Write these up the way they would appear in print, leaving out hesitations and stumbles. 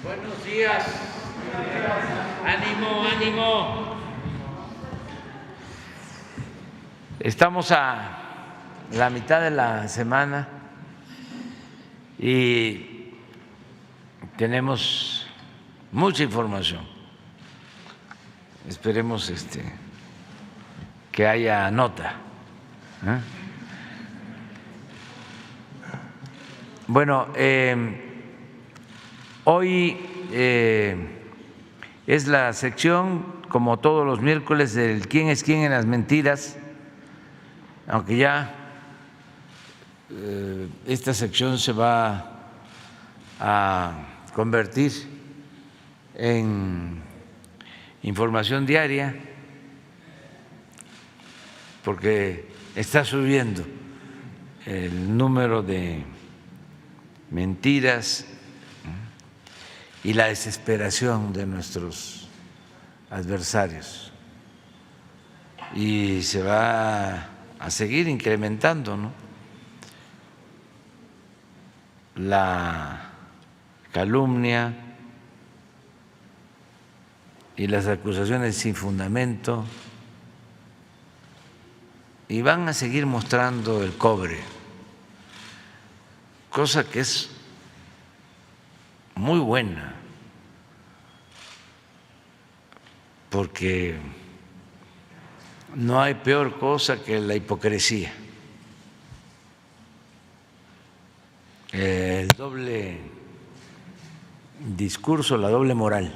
Buenos días. Ánimo, ánimo. Estamos a la mitad de la semana y tenemos mucha información. Esperemos que haya nota. Bueno, hoy es la sección, como todos los miércoles, del quién es quién en las mentiras, aunque ya esta sección se va a convertir en información diaria, porque está subiendo el número de mentiras y la desesperación de nuestros adversarios, y se va a seguir incrementando, ¿no?, la calumnia y las acusaciones sin fundamento, y van a seguir mostrando el cobre, cosa que es muy buena, porque no hay peor cosa que la hipocresía, el doble discurso, la doble moral.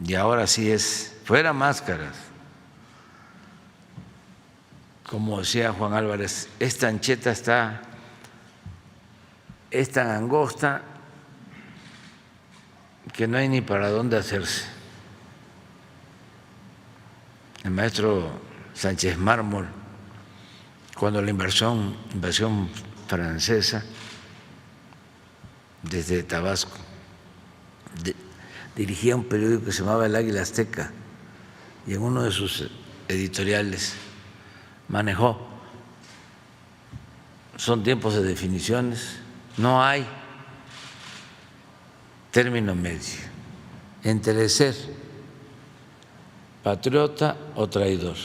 Y ahora sí es fuera máscaras. Como decía Juan Álvarez, esta ancheta es tan angosta que no hay ni para dónde hacerse. El maestro Sánchez Mármol, cuando la invasión francesa desde Tabasco, dirigía un periódico que se llamaba El Águila Azteca, y en uno de sus editoriales manejó: son tiempos de definiciones, no hay término medio entre ser patriota o traidor.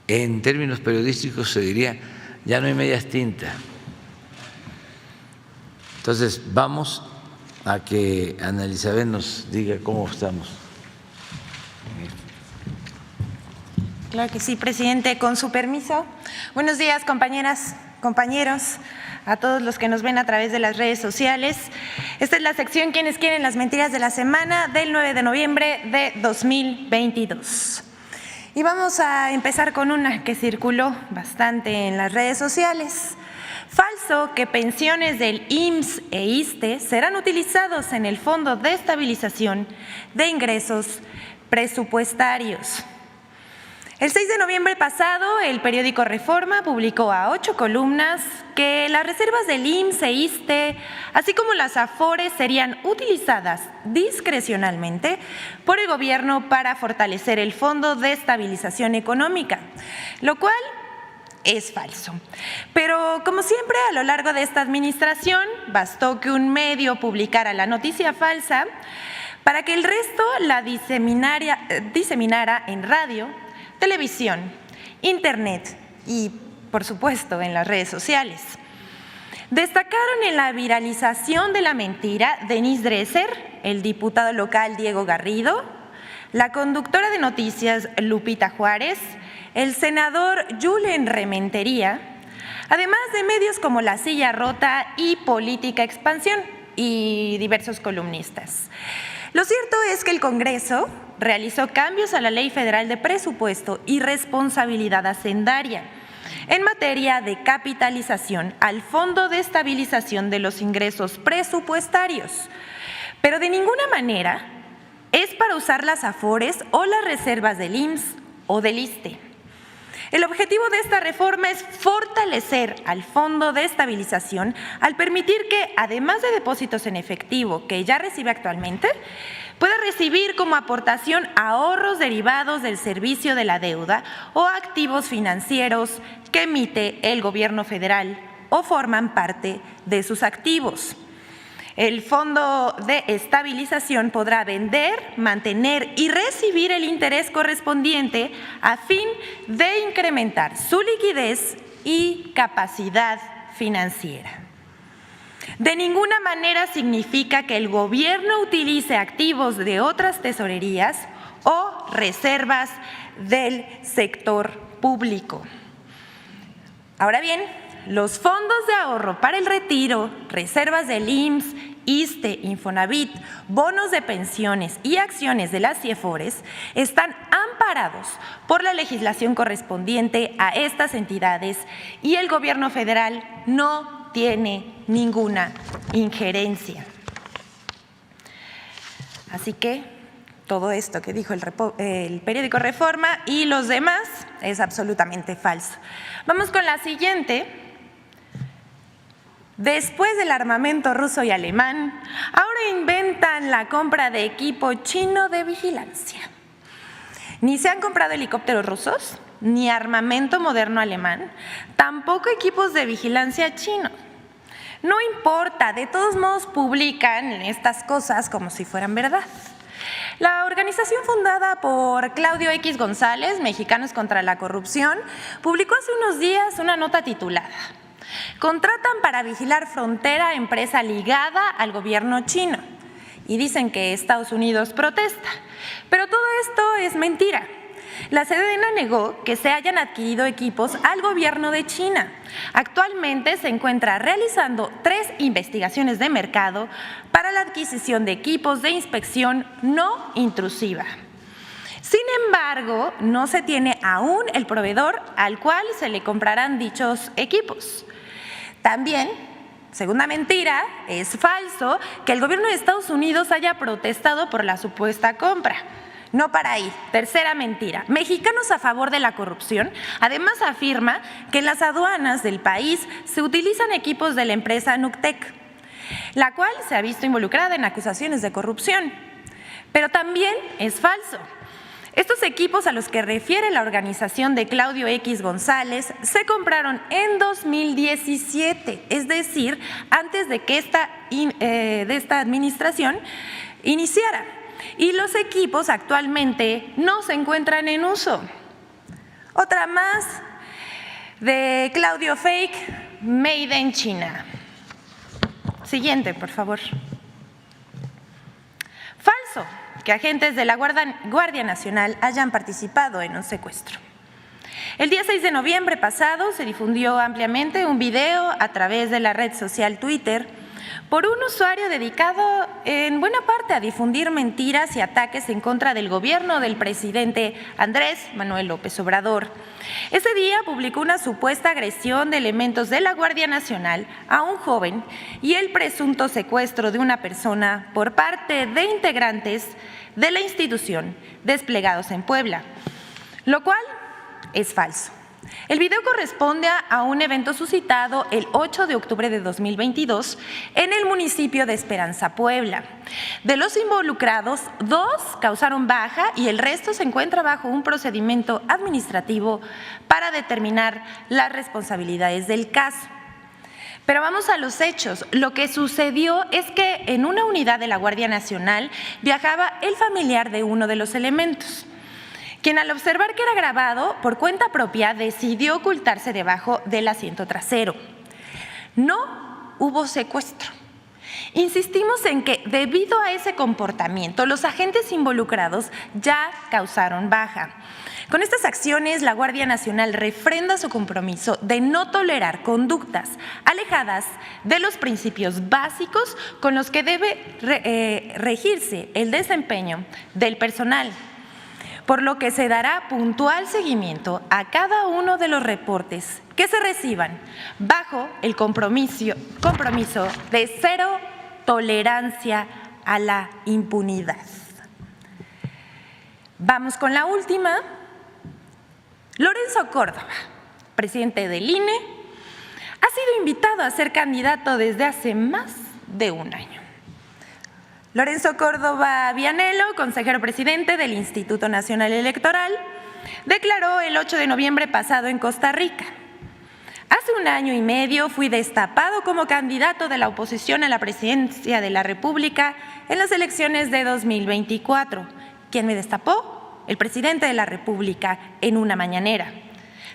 En términos periodísticos se diría: ya no hay medias tintas. Entonces vamos a que Ana Elizabeth nos diga cómo estamos. Claro que sí, presidente, con su permiso. Buenos días, compañeras, compañeros, a todos los que nos ven a través de las redes sociales. Esta es la sección Quienes quieren las mentiras de la semana del 9 de noviembre de 2022. Y vamos a empezar con una que circuló bastante en las redes sociales. Falso que pensiones del IMSS e ISSSTE serán utilizados en el Fondo de Estabilización de Ingresos Presupuestarios. El 6 de noviembre pasado, el periódico Reforma publicó a 8 columnas que las reservas del IMSS e ISSSTE, así como las afores, serían utilizadas discrecionalmente por el gobierno para fortalecer el Fondo de Estabilización Económica, lo cual es falso. Pero, como siempre, a lo largo de esta administración, bastó que un medio publicara la noticia falsa para que el resto la diseminara en radio, televisión, internet y, por supuesto, en las redes sociales. Destacaron en la viralización de la mentira Denise Dresser, el diputado local Diego Garrido, la conductora de noticias Lupita Juárez, el senador Julen Rementería, además de medios como La Silla Rota y Política Expansión y diversos columnistas. Lo cierto es que el Congreso realizó cambios a la Ley Federal de Presupuesto y Responsabilidad Hacendaria en materia de capitalización al Fondo de Estabilización de los Ingresos Presupuestarios, pero de ninguna manera es para usar las afores o las reservas del IMSS o del ISSSTE. El objetivo de esta reforma es fortalecer al Fondo de Estabilización al permitir que, además de depósitos en efectivo que ya recibe actualmente, pueda recibir como aportación ahorros derivados del servicio de la deuda o activos financieros que emite el gobierno federal o forman parte de sus activos. El Fondo de Estabilización podrá vender, mantener y recibir el interés correspondiente a fin de incrementar su liquidez y capacidad financiera. De ninguna manera significa que el gobierno utilice activos de otras tesorerías o reservas del sector público. Ahora bien, los fondos de ahorro para el retiro, reservas del IMSS, ISSSTE, Infonavit, bonos de pensiones y acciones de las CIEFORES están amparados por la legislación correspondiente a estas entidades y el gobierno federal no tiene ninguna injerencia. Así que todo esto que dijo el periódico Reforma y los demás es absolutamente falso. Vamos con la siguiente. Después del armamento ruso y alemán, ahora inventan la compra de equipo chino de vigilancia. Ni se han comprado helicópteros rusos, ni armamento moderno alemán, tampoco equipos de vigilancia chino. No importa, de todos modos publican estas cosas como si fueran verdad. La organización fundada por Claudio X González, Mexicanos contra la Corrupción, publicó hace unos días una nota titulada "Contratan para vigilar frontera a empresa ligada al gobierno chino", y dicen que Estados Unidos protesta. Pero todo esto es mentira. La Sedena negó que se hayan adquirido equipos al gobierno de China. Actualmente se encuentra realizando 3 investigaciones de mercado para la adquisición de equipos de inspección no intrusiva. Sin embargo, no se tiene aún el proveedor al cual se le comprarán dichos equipos. También, segunda mentira, es falso que el gobierno de Estados Unidos haya protestado por la supuesta compra. No para ahí. Tercera mentira. Mexicanos a favor de la corrupción además afirma que en las aduanas del país se utilizan equipos de la empresa Nuctec, la cual se ha visto involucrada en acusaciones de corrupción. Pero también es falso. Estos equipos a los que refiere la organización de Claudio X González se compraron en 2017, es decir, antes de que esta administración iniciara. Y los equipos actualmente no se encuentran en uso. Otra más de Claudio Fake, Made in China. Siguiente, por favor. Falso que agentes de la Guardia Nacional hayan participado en un secuestro. El día 6 de noviembre pasado se difundió ampliamente un video a través de la red social Twitter por un usuario dedicado en buena parte a difundir mentiras y ataques en contra del gobierno del presidente Andrés Manuel López Obrador. Ese día publicó una supuesta agresión de elementos de la Guardia Nacional a un joven y el presunto secuestro de una persona por parte de integrantes de la institución desplegados en Puebla, lo cual es falso. El video corresponde a un evento suscitado el 8 de octubre de 2022 en el municipio de Esperanza, Puebla. De los involucrados, 2 causaron baja y el resto se encuentra bajo un procedimiento administrativo para determinar las responsabilidades del caso. Pero vamos a los hechos. Lo que sucedió es que en una unidad de la Guardia Nacional viajaba el familiar de uno de los elementos, quien al observar que era grabado por cuenta propia decidió ocultarse debajo del asiento trasero. No hubo secuestro. Insistimos en que debido a ese comportamiento, los agentes involucrados ya causaron baja. Con estas acciones, la Guardia Nacional refrenda su compromiso de no tolerar conductas alejadas de los principios básicos con los que debe regirse el desempeño del personal, por lo que se dará puntual seguimiento a cada uno de los reportes que se reciban bajo el compromiso de cero tolerancia a la impunidad. Vamos con la última. Lorenzo Córdoba, presidente del INE, ha sido invitado a ser candidato desde hace más de un año. Lorenzo Córdoba Vianello, consejero presidente del Instituto Nacional Electoral, declaró el 8 de noviembre pasado en Costa Rica: hace un año y medio fui destapado como candidato de la oposición a la presidencia de la República en las elecciones de 2024. ¿Quién me destapó? El presidente de la República en una mañanera.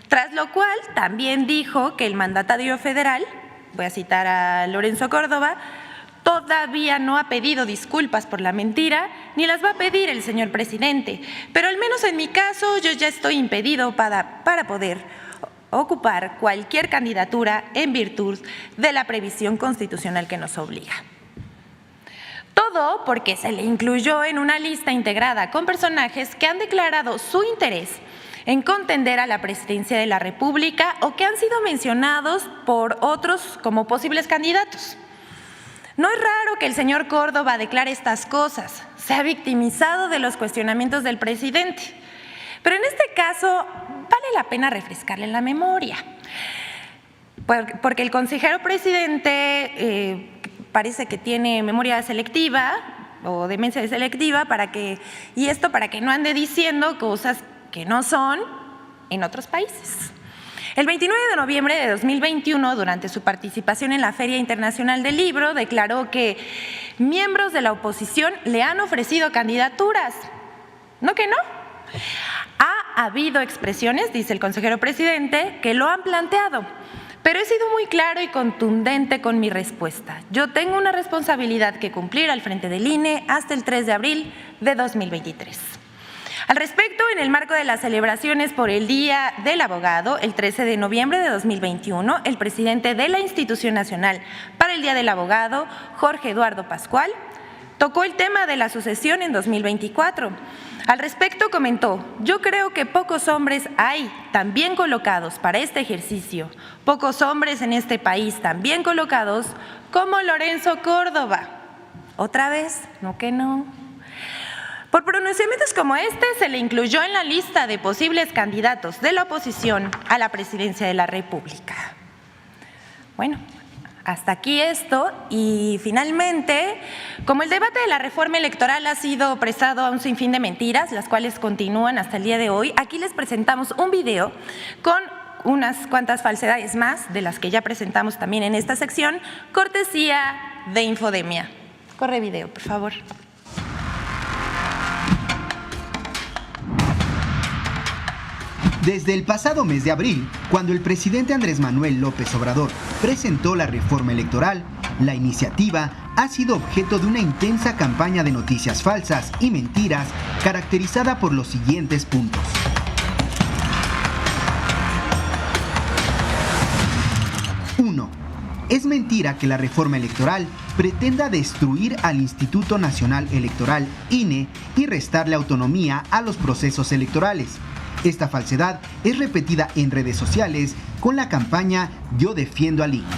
Tras lo cual también dijo que el mandatario federal, voy a citar a Lorenzo Córdoba, todavía no ha pedido disculpas por la mentira, ni las va a pedir el señor presidente, pero al menos en mi caso yo ya estoy impedido para poder ocupar cualquier candidatura en virtud de la previsión constitucional que nos obliga. Todo porque se le incluyó en una lista integrada con personajes que han declarado su interés en contender a la presidencia de la República o que han sido mencionados por otros como posibles candidatos. No es raro que el señor Córdoba declare estas cosas, se ha victimizado de los cuestionamientos del presidente, pero en este caso vale la pena refrescarle la memoria, porque el consejero presidente parece que tiene memoria selectiva o demencia selectiva para que no ande diciendo cosas que no son en otros países. El 29 de noviembre de 2021, durante su participación en la Feria Internacional del Libro, declaró que miembros de la oposición le han ofrecido candidaturas. ¿No que no? Ha habido expresiones, dice el consejero presidente, que lo han planteado, pero he sido muy claro y contundente con mi respuesta. Yo tengo una responsabilidad que cumplir al frente del INE hasta el 3 de abril de 2023. Al respecto, en el marco de las celebraciones por el Día del Abogado, el 13 de noviembre de 2021, el presidente de la Institución Nacional para el Día del Abogado, Jorge Eduardo Pascual, tocó el tema de la sucesión en 2024. Al respecto comentó: yo creo que pocos hombres hay tan bien colocados para este ejercicio, pocos hombres en este país tan bien colocados como Lorenzo Córdoba. Otra vez, ¿no que no? Por pronunciamientos como este, se le incluyó en la lista de posibles candidatos de la oposición a la presidencia de la República. Bueno, hasta aquí esto, y finalmente, como el debate de la reforma electoral ha sido prestado a un sinfín de mentiras, las cuales continúan hasta el día de hoy, aquí les presentamos un video con unas cuantas falsedades más, de las que ya presentamos también en esta sección, cortesía de Infodemia. Corre video, por favor. Desde el pasado mes de abril, cuando el presidente Andrés Manuel López Obrador presentó la reforma electoral, la iniciativa ha sido objeto de una intensa campaña de noticias falsas y mentiras caracterizada por los siguientes puntos. 1. Es mentira que la reforma electoral pretenda destruir al Instituto Nacional Electoral, INE, y restarle autonomía a los procesos electorales. Esta falsedad es repetida en redes sociales con la campaña Yo defiendo al INE.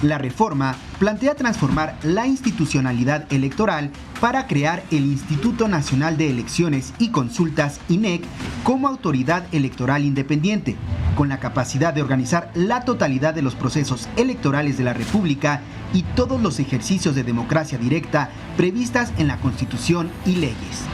La reforma plantea transformar la institucionalidad electoral para crear el Instituto Nacional de Elecciones y Consultas, INEC, como autoridad electoral independiente, con la capacidad de organizar la totalidad de los procesos electorales de la República y todos los ejercicios de democracia directa previstas en la Constitución y leyes.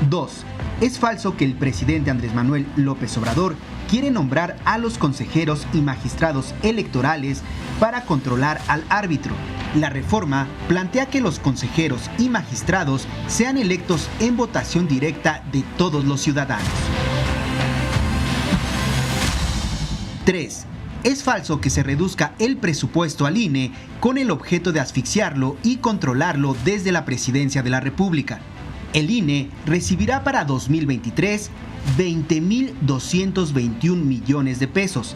2. Es falso que el presidente Andrés Manuel López Obrador quiere nombrar a los consejeros y magistrados electorales para controlar al árbitro. La reforma plantea que los consejeros y magistrados sean electos en votación directa de todos los ciudadanos. 3. Es falso que se reduzca el presupuesto al INE con el objeto de asfixiarlo y controlarlo desde la presidencia de la República. El INE recibirá para 2023 20.221 millones de pesos,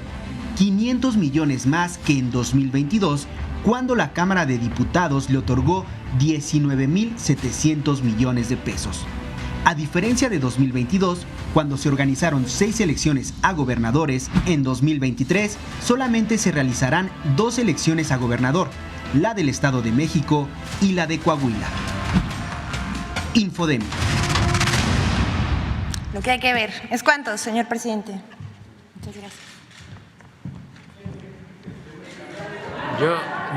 500 millones más que en 2022, cuando la Cámara de Diputados le otorgó 19.700 millones de pesos. A diferencia de 2022, cuando se organizaron 6 elecciones a gobernadores, en 2023 solamente se realizarán 2 elecciones a gobernador, la del Estado de México y la de Coahuila. Infodemia. lo que hay que ver. ¿Es cuánto, señor presidente? Muchas gracias.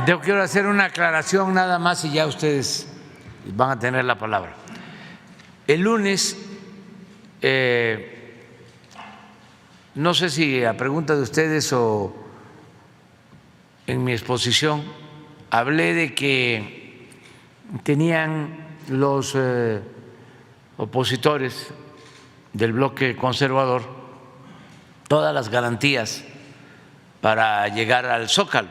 Yo quiero hacer una aclaración nada más y ya ustedes van a tener la palabra. El lunes, no sé si a pregunta de ustedes o en mi exposición, hablé de que tenían los opositores del bloque conservador todas las garantías para llegar al Zócalo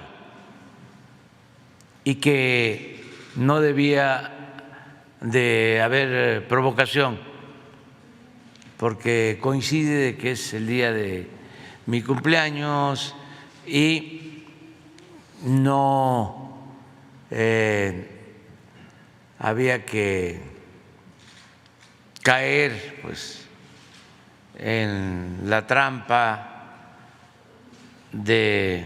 y que no debía de haber provocación porque coincide de que es el día de mi cumpleaños y no había que caer pues en la trampa de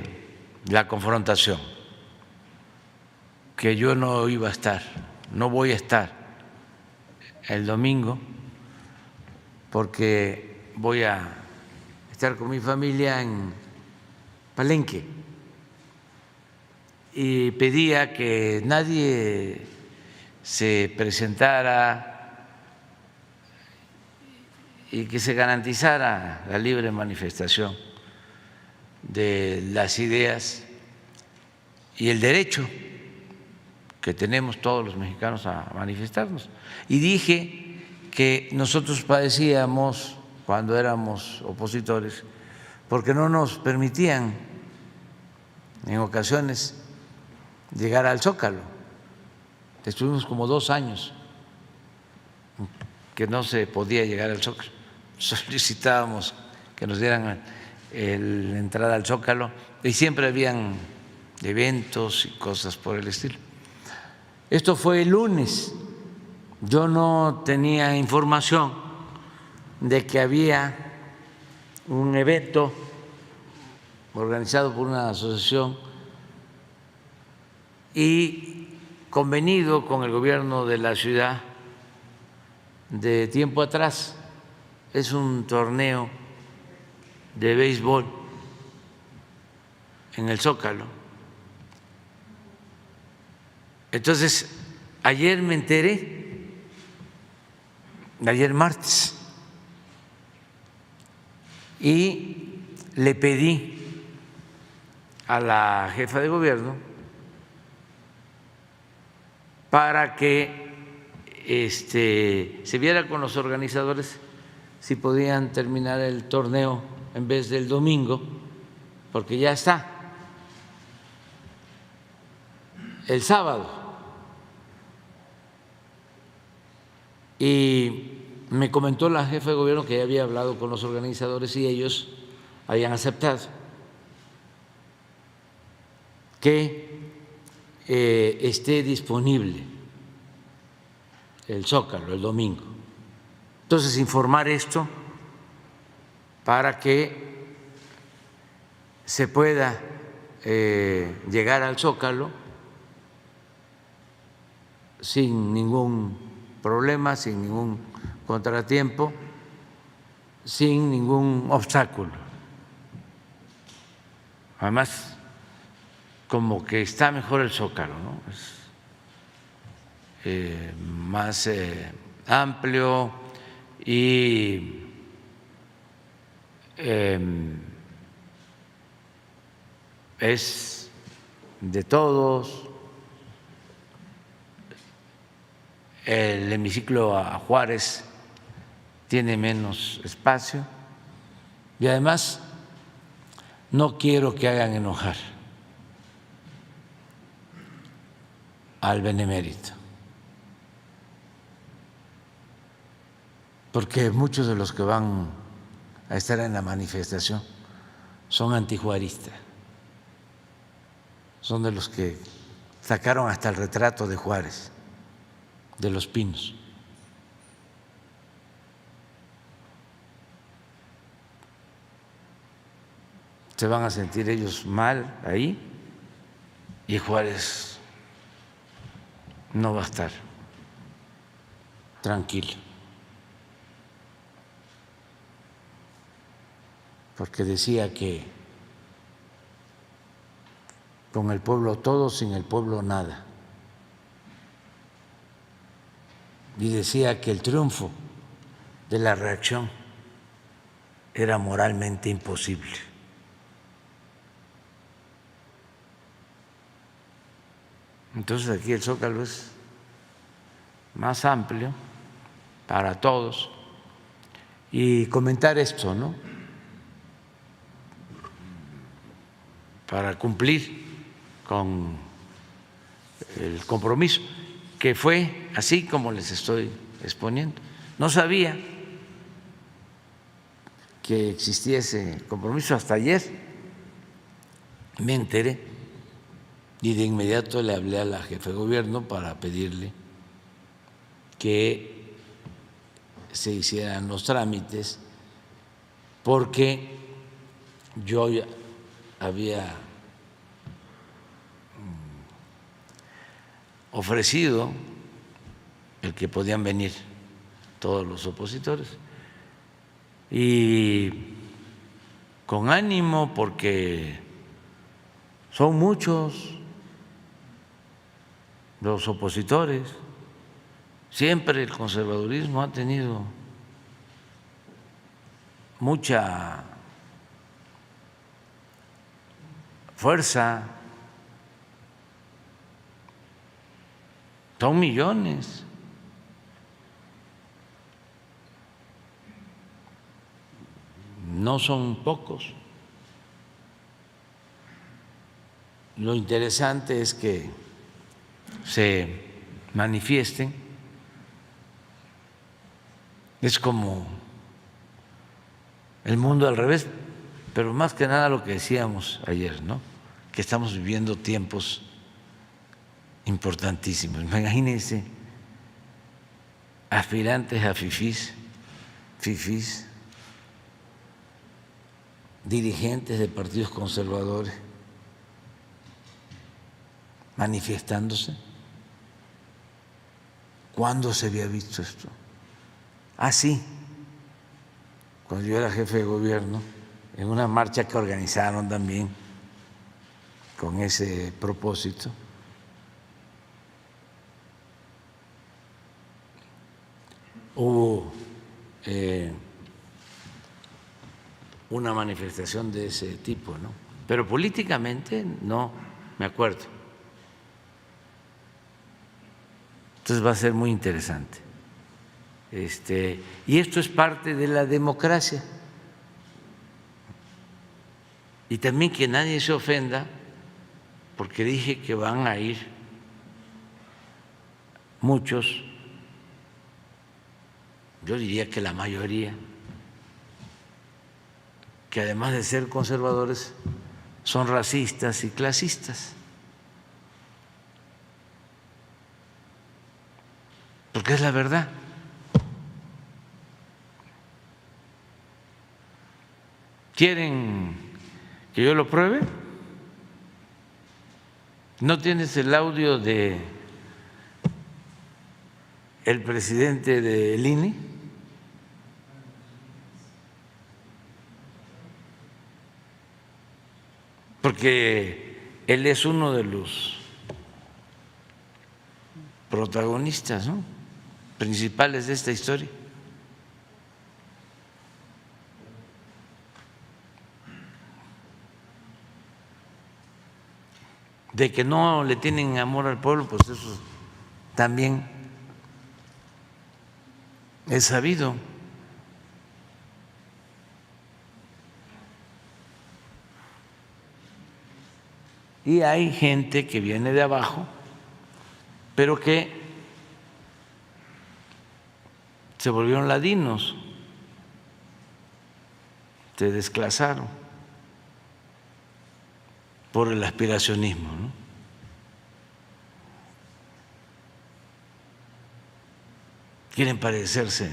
la confrontación, que yo no iba a estar, no voy a estar el domingo porque voy a estar con mi familia en Palenque y pedía que nadie se presentara y que se garantizara la libre manifestación de las ideas y el derecho que tenemos todos los mexicanos a manifestarnos. Y dije que nosotros padecíamos cuando éramos opositores porque no nos permitían en ocasiones llegar al Zócalo. Estuvimos como 2 años que no se podía llegar al Zócalo. Solicitábamos que nos dieran la entrada al Zócalo y siempre habían eventos y cosas por el estilo. Esto fue el lunes. Yo no tenía información de que había un evento organizado por una asociación y convenido con el gobierno de la ciudad de tiempo atrás. Es un torneo de béisbol en el Zócalo. Entonces, ayer me enteré, ayer martes, y le pedí a la jefa de gobierno para que se viera con los organizadores si podían terminar el torneo en vez del domingo, porque ya está el sábado. Y me comentó la jefa de gobierno que ya había hablado con los organizadores y ellos habían aceptado que esté disponible el Zócalo el domingo. Entonces, informar esto para que se pueda llegar al Zócalo sin ningún problema, sin ningún contratiempo, sin ningún obstáculo. Además, como que está mejor el Zócalo, ¿no? Es más amplio y es de todos. El hemiciclo a Juárez tiene menos espacio y además no quiero que hagan enojar al benemérito, porque muchos de los que van a estar en la manifestación son antijuaristas, son de los que sacaron hasta el retrato de Juárez de Los Pinos. Se van a sentir ellos mal ahí y Juárez no va a estar tranquilo. porque decía que con el pueblo todo, sin el pueblo nada. Y decía que el triunfo de la reacción era moralmente imposible. Entonces aquí el Zócalo es más amplio para todos. Y comentar esto, ¿no? Para cumplir con el compromiso, que fue así como les estoy exponiendo. No sabía que existía ese compromiso hasta ayer, me enteré y de inmediato le hablé a la jefa de gobierno para pedirle que se hicieran los trámites, porque yo ya había ofrecido el que podían venir todos los opositores y con ánimo, porque son muchos los opositores. Siempre el conservadurismo ha tenido mucha fuerza, son millones. No son pocos. Lo interesante es que se manifiesten. Es como el mundo al revés, pero más que nada lo que decíamos ayer, ¿no? Que estamos viviendo tiempos importantísimos. Imagínense, aspirantes a fifís, dirigentes de partidos conservadores manifestándose. ¿Cuándo se había visto esto? Sí, cuando yo era jefe de gobierno, en una marcha que organizaron también con ese propósito, hubo una manifestación de ese tipo, ¿no? Pero políticamente no me acuerdo. Entonces va a ser muy interesante. Y esto es parte de la democracia. Y también que nadie se ofenda porque dije que van a ir muchos, yo diría que la mayoría, que además de ser conservadores son racistas y clasistas, porque es la verdad. ¿Quieren que yo lo pruebe? ¿No tienes el audio de el presidente del INE? Porque él es uno de los protagonistas, ¿no?, principales de esta historia. De que no le tienen amor al pueblo, pues eso también es sabido. Y hay gente que viene de abajo, pero que se volvieron ladinos, se desclasaron por el aspiracionismo, ¿no? Quieren parecerse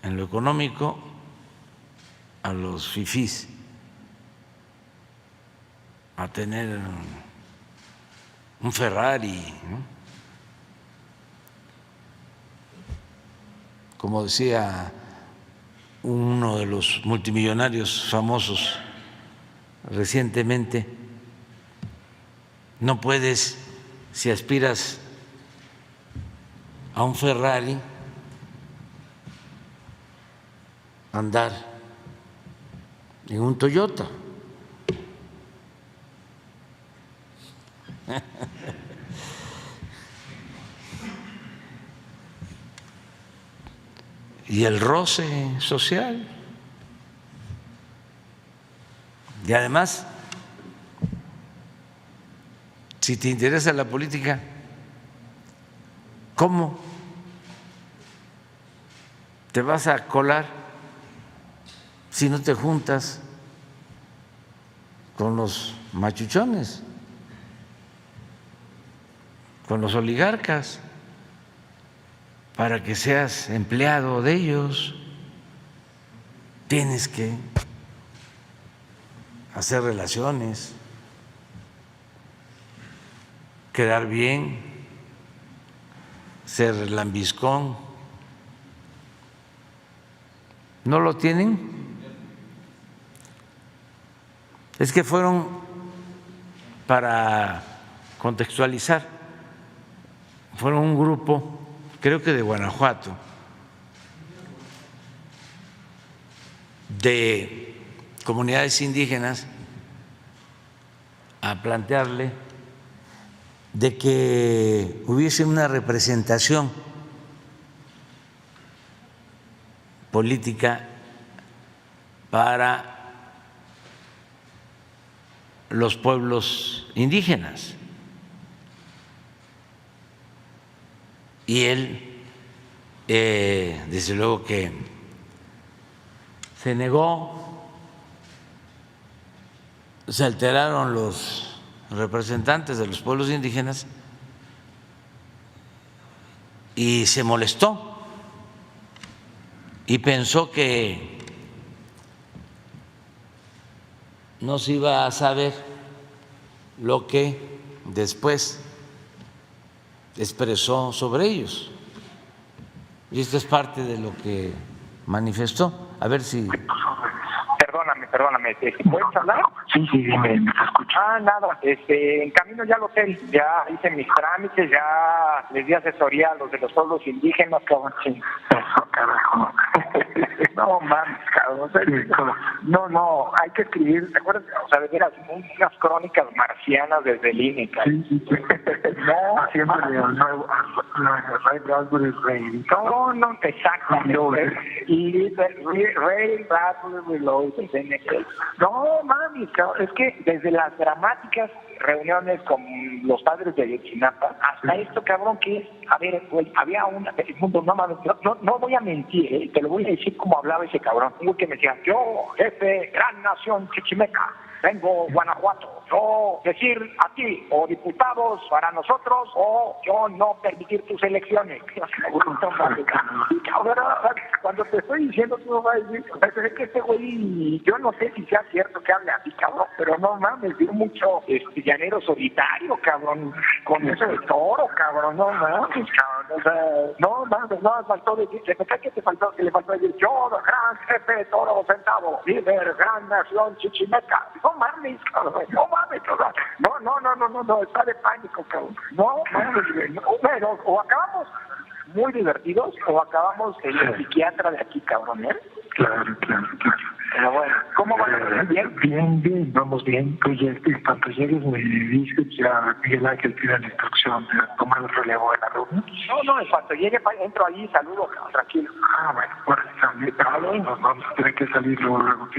en lo económico a los fifís, a tener un Ferrari, ¿no? Como decía uno de los multimillonarios famosos recientemente, no puedes, si aspiras a un Ferrari, andar en un Toyota. Y el roce social. Y además, si te interesa la política, ¿cómo te vas a colar si no te juntas con los machuchones, con los oligarcas, para que seas empleado de ellos? Tienes que hacer relaciones, quedar bien, ser lambiscón. ¿No lo tienen? Es que fueron, para contextualizar, fueron un grupo, creo que de Guanajuato, de comunidades indígenas, a plantearle de que hubiese una representación política para los pueblos indígenas. Y él, desde luego que se negó, se alteraron los representantes de los pueblos indígenas y se molestó y pensó que no se iba a saber lo que después expresó sobre ellos. Y esto es parte de lo que manifestó. A ver si… Perdóname, ¿puedes hablar? Sí, dime, ¿me escucha? Nada, en camino ya lo sé, ya hice mis trámites, ya les di asesoría a los de los pueblos indígenas, cabrón. Eso, carajo. No, mames, cabrón. No, hay que escribir, ¿te acuerdas? O sea, de veras, unas crónicas marcianas desde el INE, cabrón. Sí. No, Haciéndole al nuevo, Ray Bradbury Rey. No, exactamente. Y Ray Bradbury Reloaded. No, mami, es que desde las dramáticas reuniones con los padres de Ayotzinapa hasta esto, cabrón, que es, a ver, güey, había el mundo, no voy a mentir, te lo voy a decir como hablaba ese cabrón, un que me decía, yo, jefe, gran nación chichimeca, vengo Guanajuato, yo decir a ti, o diputados para nosotros, o yo no permitir tus elecciones. Cuando te estoy diciendo, tú no vas a decir, es que este güey, yo no sé si sea cierto que hable así, cabrón, pero no mames, dio mucho llanero solitario, cabrón, con eso de toro, cabrón, no mames, cabrón, o sea, no mames, no, faltó decir, que le faltó decir, yo, gran jefe, toro sentado, líder, gran nación chichimeca, no mames, cabrón, no mames, cabrón, no, está de pánico, cabrón, no mames, no, pero, o acabamos muy divertidos o acabamos en el psiquiatra de aquí, cabrón, ¿eh? Claro. Pero bueno, ¿cómo van? ¿Bien? Bien, vamos bien. Oye, en cuanto llegues me dices, ya Miguel Ángel tiene la instrucción de tomar el relevo de la reunión. No, en cuanto llegue entro ahí y saludo, tranquilo. Bueno, nos vamos a tener que salir luego.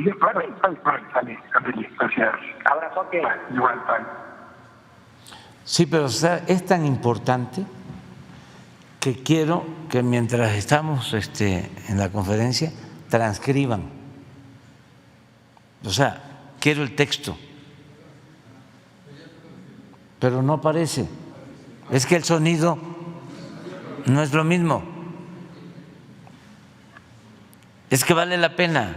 Sale, gracias. Abrazote. Igual, bye. Sí, pero o sea, es tan importante que quiero que mientras estamos en la conferencia transcriban. O sea, quiero el texto, pero no aparece. Es que el sonido no es lo mismo. Es que vale la pena.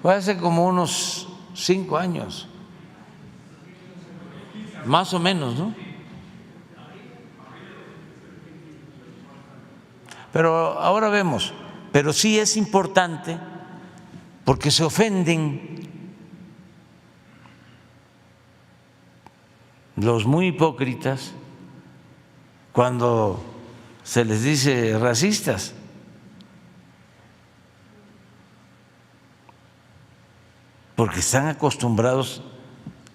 Fue hace como unos 5 años, más o menos, ¿no? Pero ahora vemos, pero sí es importante porque se ofenden los muy hipócritas cuando se les dice racistas. Porque están acostumbrados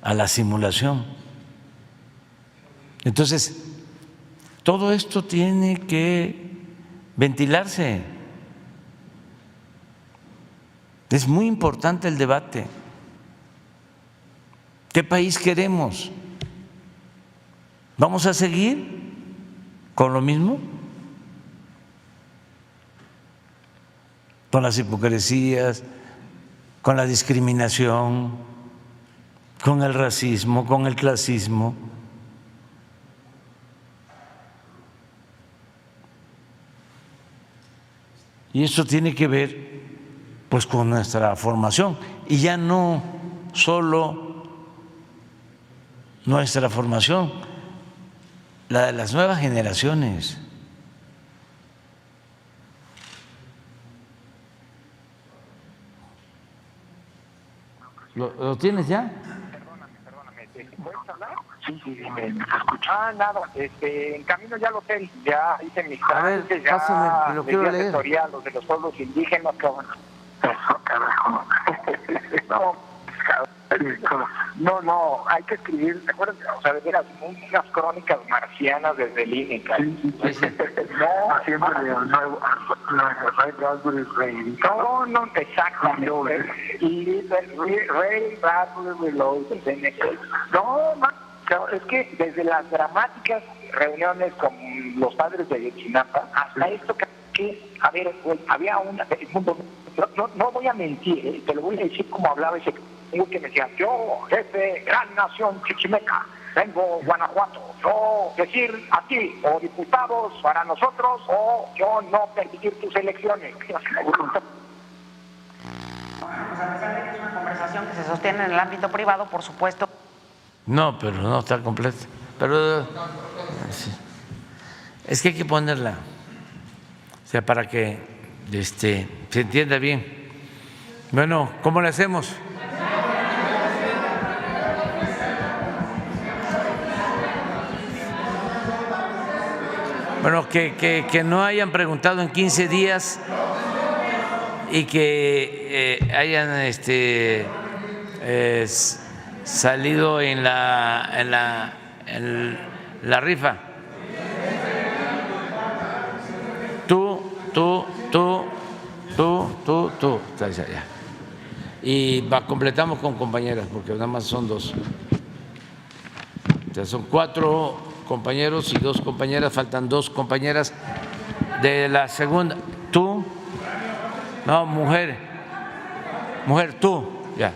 a la simulación. Entonces, todo esto tiene que ventilarse. Es muy importante el debate. ¿Qué país queremos? ¿Vamos a seguir con lo mismo? Con las hipocresías, con la discriminación, con el racismo, con el clasismo. Y eso tiene que ver pues con nuestra formación, y ya no solo nuestra formación, la de las nuevas generaciones. ¿Lo tienes ya? Perdóname, ¿puedes hablar? Sí, dime, ¿me escuchas? Nada, en camino ya al hotel, ya hice mis trámites, ya pásame, lo quiero leer. asesoría a los de los pueblos indígenas, cabrón. Eso, carajo. No, hay que escribir, ¿te acuerdas? O sea, de veras, muchas crónicas marcianas desde el INE, No, Siempre no, exactamente. Y Ray Bradbury Reloaded. No, es que desde las dramáticas reuniones con los padres de Ayotzinapa hasta esto que a ver, güey, había una, no voy a mentir, te lo voy a decir como hablaba ese que me decía, yo, jefe, gran nación chichimeca, vengo Guanajuato, yo decir a ti, o diputados para nosotros, o yo no permitir tus elecciones. Pues a pesar de que es una conversación que se sostiene en el ámbito privado, por supuesto. No, pero no está completa. Pero sí. Es que hay que ponerla, o sea, para que se entienda bien. Bueno, ¿cómo le hacemos? Bueno, que no hayan preguntado en 15 días y que hayan salido en la rifa. Tú. Ya. Y completamos con compañeras, porque nada más son dos. O sea, son 4 compañeros y 2 compañeras, faltan 2 compañeras de la segunda. ¿Tú? No, mujer, tú, ya.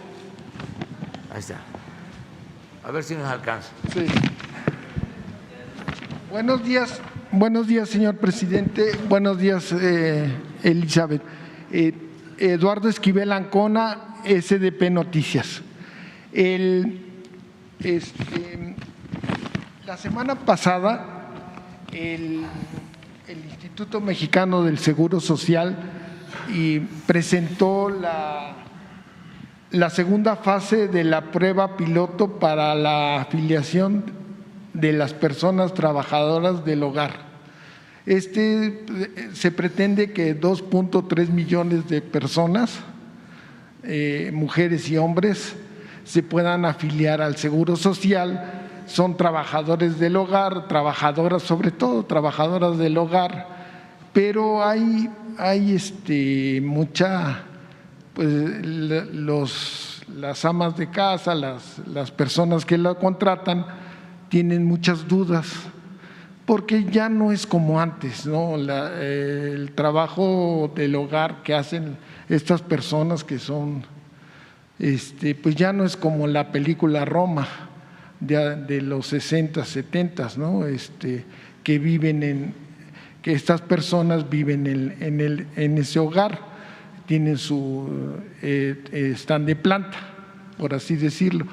Ahí está. A ver si nos alcanza. Sí. Buenos días, señor presidente. Buenos días, Elizabeth. Eduardo Esquivel Ancona, SDP Noticias. La semana pasada, el Instituto Mexicano del Seguro Social presentó la segunda fase de la prueba piloto para la afiliación de las personas trabajadoras del hogar. Se pretende que 2.3 millones de personas, mujeres y hombres, se puedan afiliar al Seguro Social. Son trabajadores del hogar, trabajadoras, sobre todo trabajadoras del hogar, pero hay mucha, pues las amas de casa, las personas que la contratan tienen muchas dudas, porque ya no es como antes, ¿no? El trabajo del hogar que hacen estas personas que son, pues ya no es como la película Roma de los 60, 70, ¿no? Que estas personas viven en ese hogar, tienen están de planta, por así decirlo,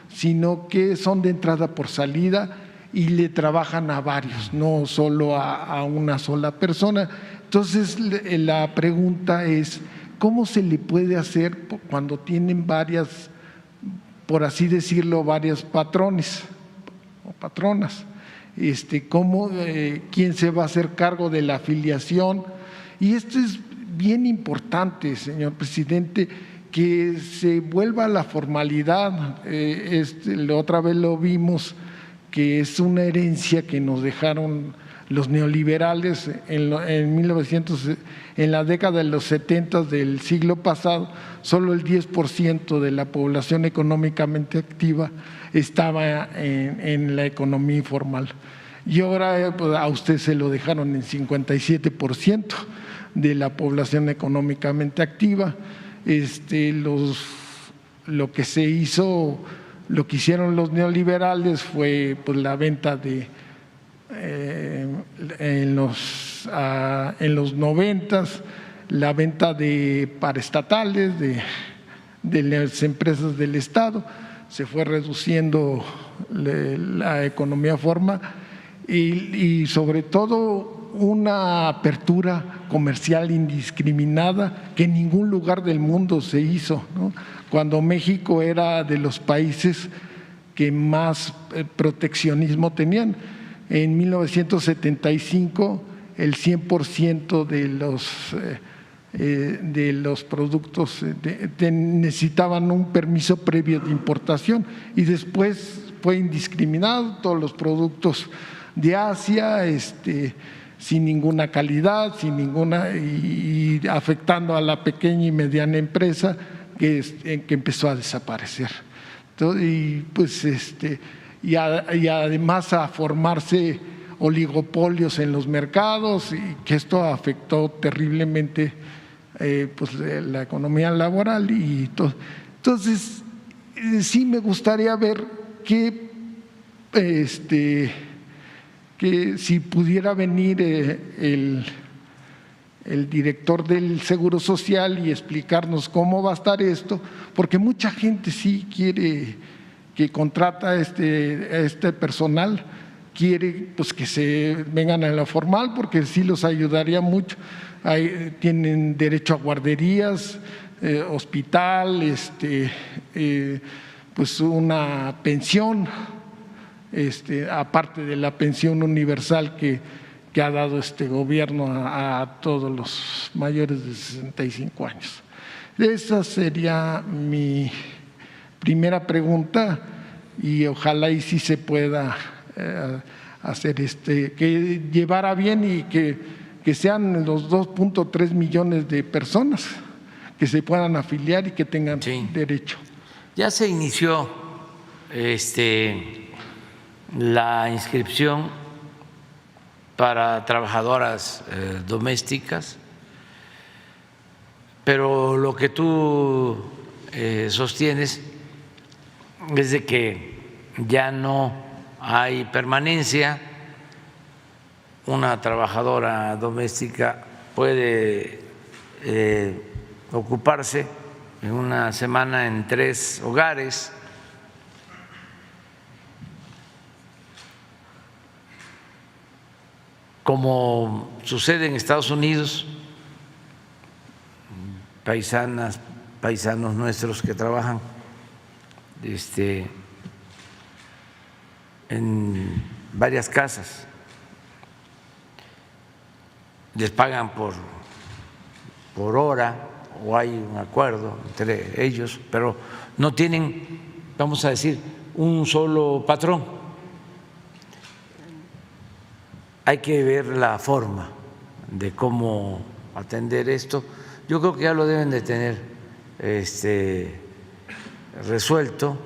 sino que son de entrada por salida y le trabajan a varios, no solo a una sola persona. Entonces, la pregunta es, ¿cómo se le puede hacer cuando tienen varias, por así decirlo, varios patrones o patronas? ¿Quién se va a hacer cargo de la afiliación? Y esto es bien importante, señor presidente, que se vuelva a la formalidad. La otra vez lo vimos, que es una herencia que nos dejaron los neoliberales en la década de los 70 del siglo pasado. Solo el 10% de la población económicamente activa estaba en la economía informal. Y ahora pues, a usted se lo dejaron en 57% de la población económicamente activa. Lo que se hizo, lo que hicieron los neoliberales fue pues, la venta de en los 90, la venta de paraestatales de las empresas del Estado, se fue reduciendo la economía formal y sobre todo una apertura comercial indiscriminada que en ningún lugar del mundo se hizo, ¿no? Cuando México era de los países que más proteccionismo tenían. En 1975 el 100% de los productos necesitaban un permiso previo de importación y después fue indiscriminado, todos los productos de Asia, sin ninguna calidad, y afectando a la pequeña y mediana empresa que empezó a desaparecer. Entonces, y además a formarse oligopolios en los mercados y que esto afectó terriblemente pues, la economía laboral y todo. Entonces, sí me gustaría ver que si pudiera venir el director del Seguro Social y explicarnos cómo va a estar esto, porque mucha gente sí quiere que contrata a este personal, quiere pues que se vengan a la formal porque sí los ayudaría mucho. Tienen derecho a guarderías, hospital, pues una pensión, aparte de la pensión universal que ha dado este gobierno a todos los mayores de 65 años. Esa sería mi primera pregunta y ojalá y sí se pueda hacer que llevara bien y que sean los 2.3 millones de personas que se puedan afiliar y que tengan derecho. Ya se inició la inscripción para trabajadoras domésticas, pero lo que tú sostienes es de que ya no hay permanencia. Una trabajadora doméstica puede ocuparse en una semana en 3 hogares. Como sucede en Estados Unidos, paisanos nuestros que trabajan en varias casas, les pagan por hora o hay un acuerdo entre ellos, pero no tienen, vamos a decir, un solo patrón. Hay que ver la forma de cómo atender esto. Yo creo que ya lo deben de tener resuelto,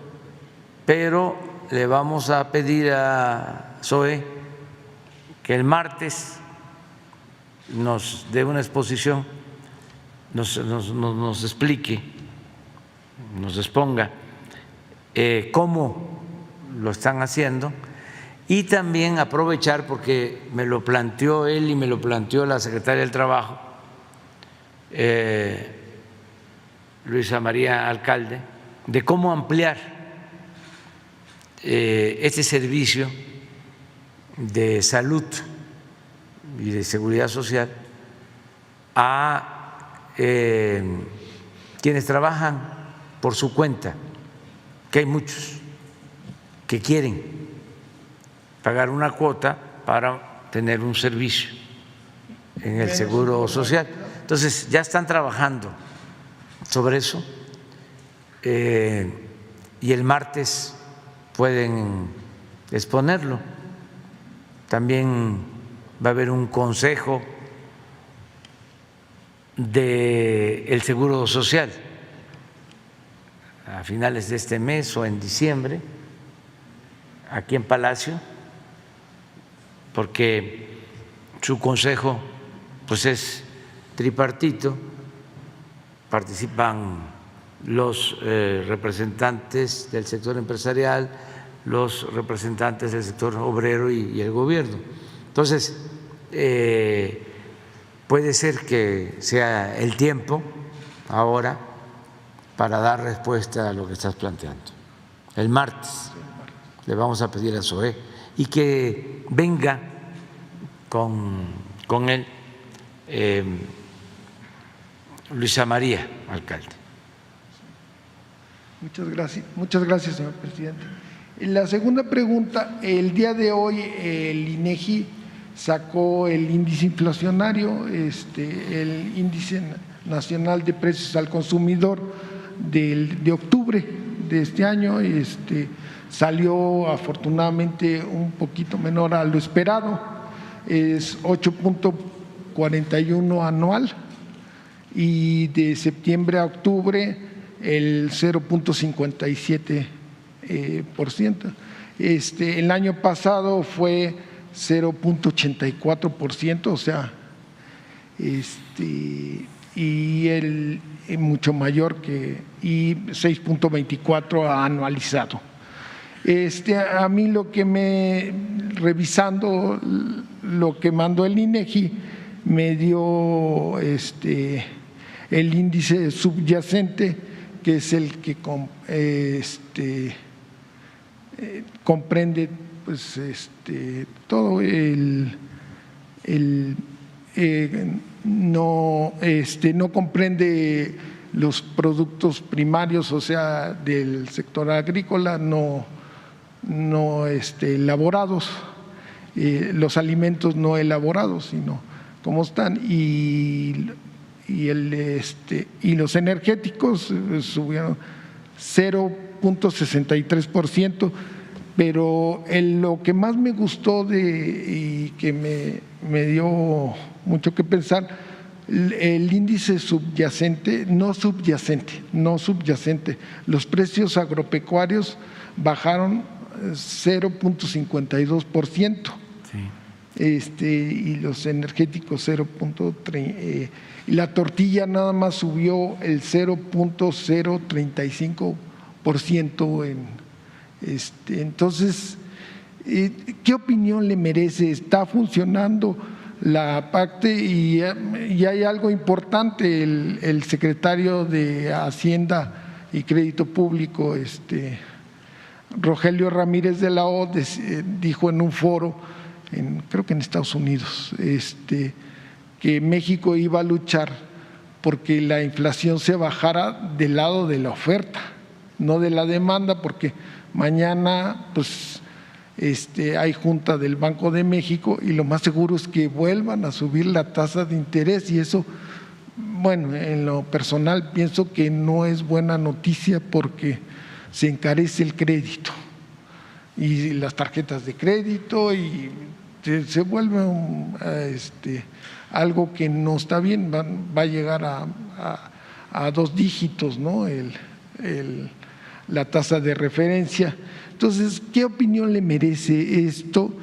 pero le vamos a pedir a Zoe que el martes nos dé una exposición, nos explique, nos exponga cómo lo están haciendo y también aprovechar, porque me lo planteó él y me lo planteó la secretaria del Trabajo, Luisa María Alcalde, de cómo ampliar este servicio de salud y de seguridad social a quienes trabajan por su cuenta, que hay muchos que quieren pagar una cuota para tener un servicio en el Seguro Social. Entonces, ya están trabajando sobre eso y el martes pueden exponerlo. También va a haber un consejo del Seguro Social a finales de este mes o en diciembre, aquí en Palacio, porque su consejo pues es tripartito, participan los representantes del sector empresarial, los representantes del sector obrero y el gobierno. Entonces, puede ser que sea el tiempo ahora para dar respuesta a lo que estás planteando. El martes le vamos a pedir a SOE y que venga con él Luisa María, alcalde. Muchas gracias, señor presidente. La segunda pregunta, el día de hoy el INEGI sacó el índice inflacionario, el índice nacional de precios al consumidor de octubre de este año, salió afortunadamente un poquito menor a lo esperado, es 8.41 anual y de septiembre a octubre el 0.57%. El año pasado fue 0.84%, o sea, y mucho mayor que, y 6.24 anualizado. A mí lo que revisando lo que mandó el INEGI, me dio el índice subyacente, que es el que comprende pues todo no comprende los productos primarios, o sea, del sector agrícola, no elaborados, los alimentos no elaborados, sino como están, y los energéticos subieron 0.63%, pero lo que más me gustó y que me dio mucho que pensar, el índice subyacente, no subyacente, los precios agropecuarios bajaron 0.52%. Sí. Y los energéticos 0.3%, y la tortilla nada más subió el 0.035%. Entonces, ¿qué opinión le merece? ¿Está funcionando la parte? Y hay algo importante, el secretario de Hacienda y Crédito Público, Rogelio Ramírez de la O, dijo en un foro, creo que en Estados Unidos, que México iba a luchar porque la inflación se bajara del lado de la oferta, no de la demanda, porque mañana pues hay junta del Banco de México y lo más seguro es que vuelvan a subir la tasa de interés, y eso, bueno, en lo personal pienso que no es buena noticia porque se encarece el crédito y las tarjetas de crédito y se vuelve algo que no está bien, va a llegar a 2 dígitos, ¿no? La tasa de referencia. Entonces, ¿qué opinión le merece esto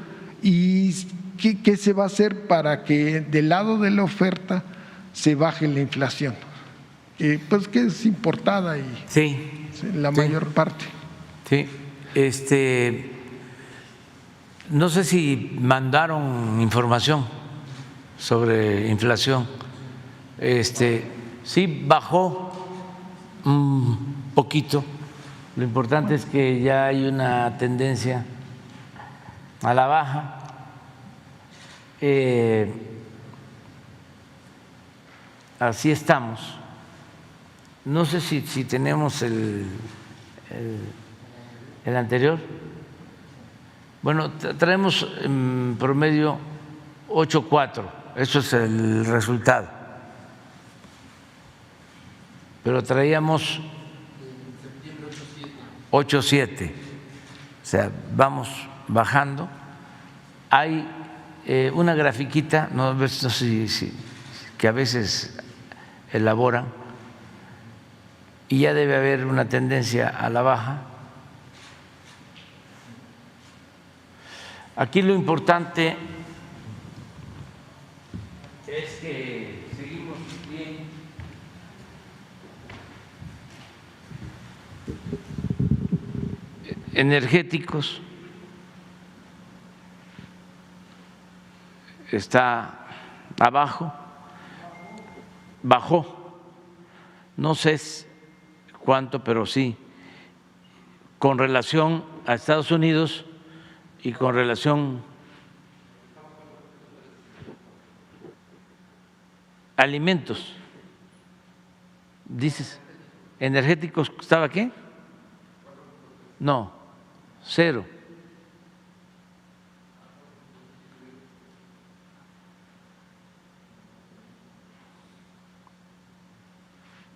y qué se va a hacer para que del lado de la oferta se baje la inflación? Pues que es importada y sí, la mayor parte. Sí, no sé si mandaron información sobre inflación. Sí bajó un poquito. Lo importante es que ya hay una tendencia a la baja. así estamos. No sé si tenemos el anterior. Bueno, traemos en promedio 8.4, eso es el resultado. Pero traíamos 8.7, o sea, vamos bajando. Hay una grafiquita, no sé si que a veces elaboran, y ya debe haber una tendencia a la baja. Aquí lo importante es que seguimos bien. Energéticos está abajo, bajó, no sé cuánto, pero sí, con relación a Estados Unidos y con relación a alimentos. Dices, energéticos, ¿estaba qué? No, 0.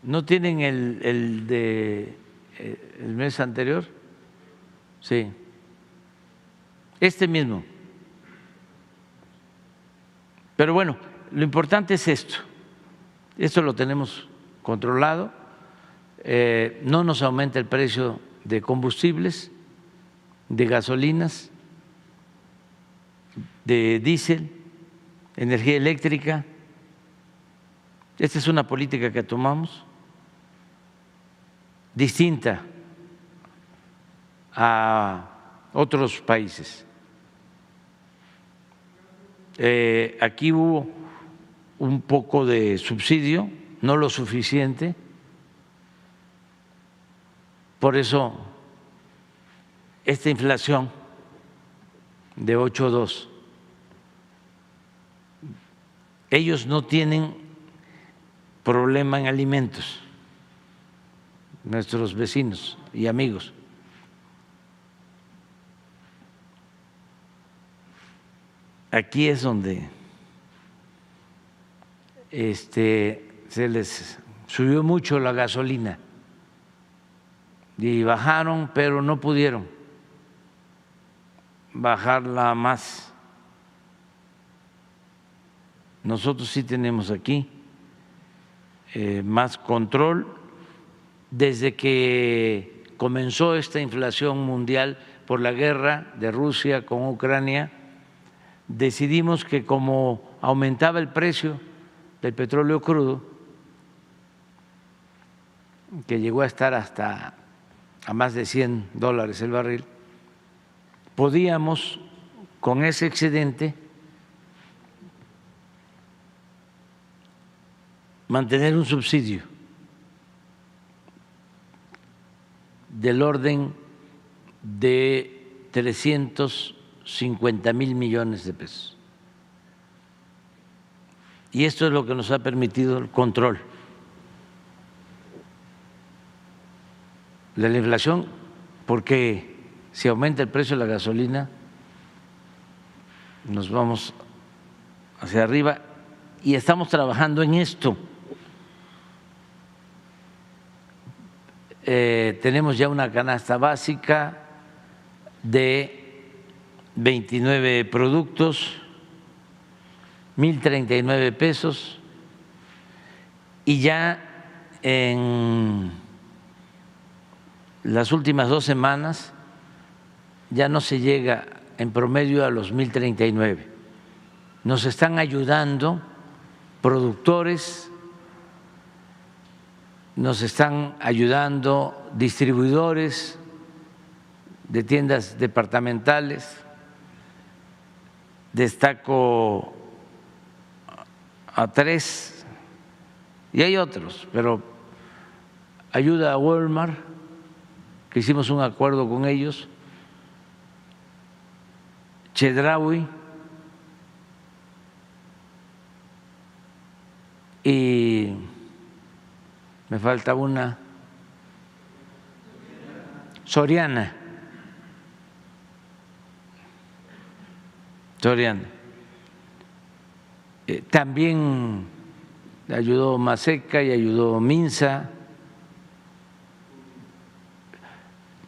¿No tienen el de el mes anterior? Sí. Este mismo. Pero bueno, lo importante es esto lo tenemos controlado, no nos aumenta el precio de combustibles, de gasolinas, de diésel, energía eléctrica. Esta es una política que tomamos distinta a otros países. Aquí hubo un poco de subsidio, no lo suficiente, por eso esta inflación de 8.2. Ellos no tienen problema en alimentos, nuestros vecinos y amigos. Aquí es donde se les subió mucho la gasolina y bajaron, pero no pudieron bajarla más. Nosotros sí tenemos aquí más control. Desde que comenzó esta inflación mundial por la guerra de Rusia con Ucrania, decidimos que como aumentaba el precio del petróleo crudo, que llegó a estar hasta a más de $100 el barril, podíamos con ese excedente mantener un subsidio del orden de 350,000 millones de pesos. Y esto es lo que nos ha permitido el control de la inflación, porque si aumenta el precio de la gasolina, nos vamos hacia arriba y estamos trabajando en esto. Tenemos ya una canasta básica de 29 productos, 1,039 pesos, y ya en las últimas 2 semanas ya no se llega en promedio a los 1,039. Nos están ayudando productores, nos están ayudando distribuidores de tiendas departamentales. Destaco a 3 y hay otros, pero ayuda a Walmart, que hicimos un acuerdo con ellos, Chedraui y me falta una, Soriana. También ayudó Maseca y ayudó Minsa.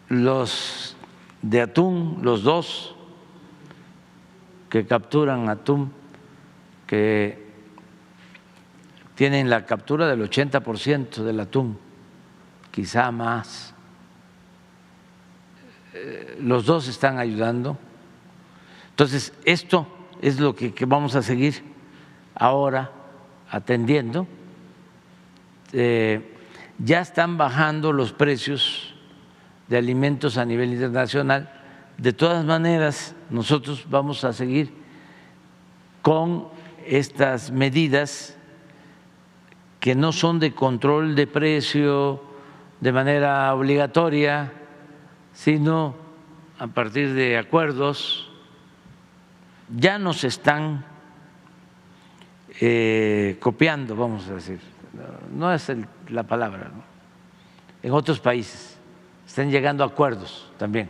Los de atún, los dos que capturan atún, que tienen la captura del 80% del atún, quizá más. Los dos están ayudando. Entonces, esto es lo que vamos a seguir ahora atendiendo. Ya están bajando los precios de alimentos a nivel internacional. De todas maneras, nosotros vamos a seguir con estas medidas que no son de control de precio de manera obligatoria, sino a partir de acuerdos. Ya nos están copiando, vamos a decir, no es la palabra, ¿no? En otros países están llegando a acuerdos también,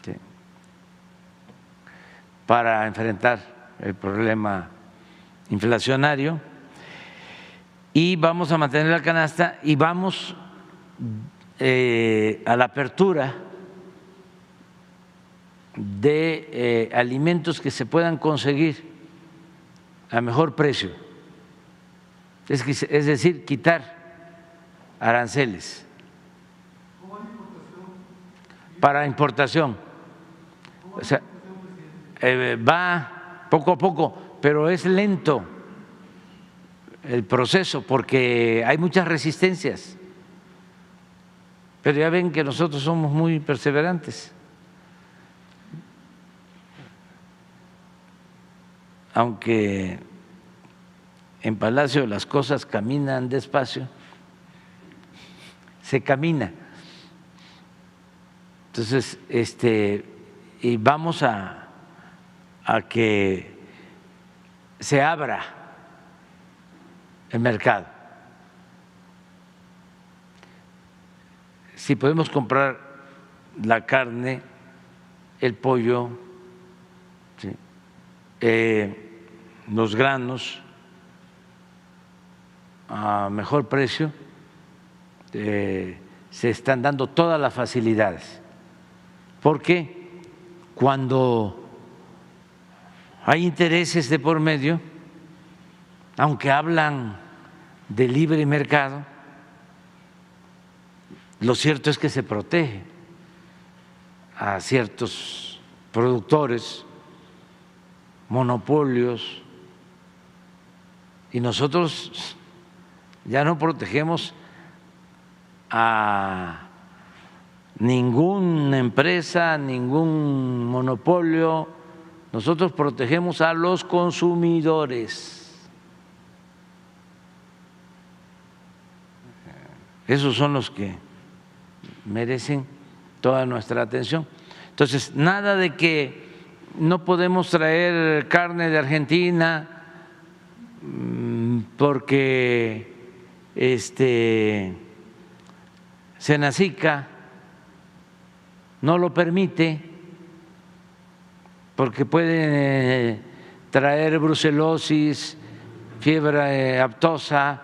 ¿sí?, para enfrentar el problema inflacionario, y vamos a mantener la canasta y vamos a la apertura de alimentos que se puedan conseguir a mejor precio, es decir, quitar aranceles para importación. O sea, va poco a poco, pero es lento el proceso porque hay muchas resistencias, pero ya ven que nosotros somos muy perseverantes. Aunque en Palacio las cosas caminan despacio, se camina. Entonces, y vamos a que se abra el mercado. Si podemos comprar la carne, el pollo, ¿sí?, los granos a mejor precio, se están dando todas las facilidades, porque cuando hay intereses de por medio, aunque hablan de libre mercado, lo cierto es que se protege a ciertos productores, monopolios, y nosotros ya no protegemos a ninguna empresa, ningún monopolio, nosotros protegemos a los consumidores. Esos son los que merecen toda nuestra atención. Entonces, nada de que no podemos traer carne de Argentina porque Senacica no lo permite, porque puede traer brucelosis, fiebre aftosa.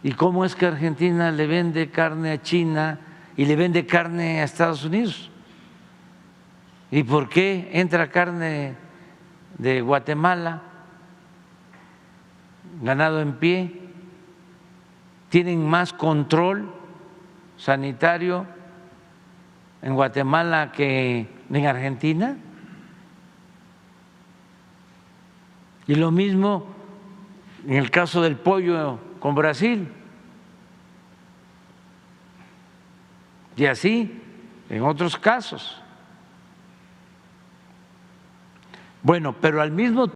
¿Y cómo es que Argentina le vende carne a China y le vende carne a Estados Unidos? ¿Y por qué entra carne de Guatemala, ganado en pie? ¿Tienen más control sanitario en Guatemala que en Argentina? Y lo mismo en el caso del pollo con Brasil. Y así en otros casos. Bueno, pero al mismo